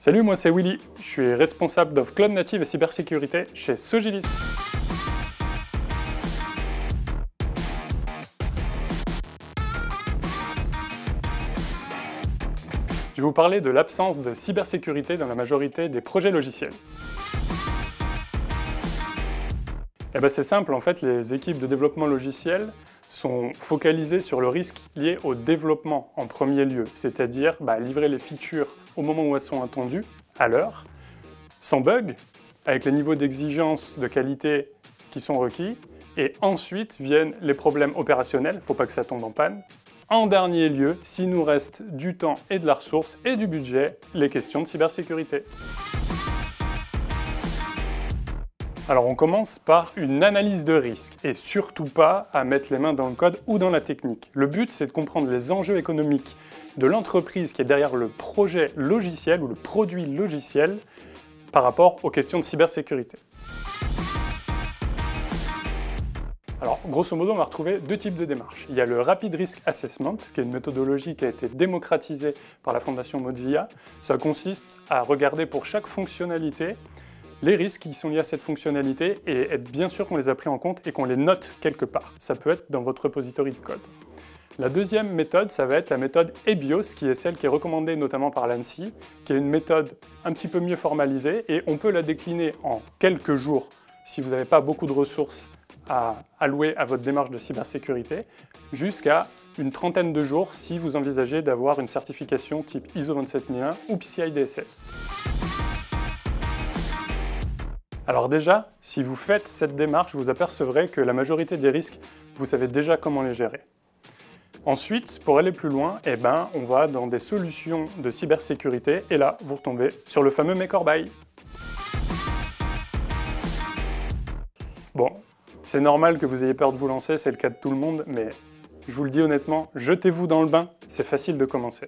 Salut, moi c'est Willy, je suis responsable d'offre Cloud Native et cybersécurité chez Sogilis. Je vais vous parler de l'absence de cybersécurité dans la majorité des projets logiciels. C'est simple, en fait, les équipes de développement logiciel sont focalisées sur le risque lié au développement en premier lieu, c'est-à-dire livrer les features au moment où elles sont attendues, à l'heure, sans bug, avec les niveaux d'exigence de qualité qui sont requis, et ensuite viennent les problèmes opérationnels, il ne faut pas que ça tombe en panne. En dernier lieu, s'il nous reste du temps et de la ressource et du budget, les questions de cybersécurité. Alors on commence par une analyse de risque, et surtout pas à mettre les mains dans le code ou dans la technique. Le but, c'est de comprendre les enjeux économiques de l'entreprise qui est derrière le projet logiciel ou le produit logiciel par rapport aux questions de cybersécurité. Alors, grosso modo, on va retrouver deux types de démarches. Il y a le Rapid Risk Assessment, qui est une méthodologie qui a été démocratisée par la Fondation Mozilla. Ça consiste à regarder pour chaque fonctionnalité les risques qui sont liés à cette fonctionnalité et être bien sûr qu'on les a pris en compte et qu'on les note quelque part. Ça peut être dans votre repository de code. La deuxième méthode, ça va être la méthode EBIOS, qui est celle qui est recommandée notamment par l'ANSSI, qui est une méthode un petit peu mieux formalisée et on peut la décliner en quelques jours si vous n'avez pas beaucoup de ressources à allouer à votre démarche de cybersécurité, jusqu'à une trentaine de jours si vous envisagez d'avoir une certification type ISO 27001 ou PCI DSS. Alors déjà, si vous faites cette démarche, vous apercevrez que la majorité des risques, vous savez déjà comment les gérer. Ensuite, pour aller plus loin, on va dans des solutions de cybersécurité et là, vous retombez sur le fameux Make or Buy. Bon, c'est normal que vous ayez peur de vous lancer, c'est le cas de tout le monde, mais je vous le dis honnêtement, jetez-vous dans le bain, c'est facile de commencer.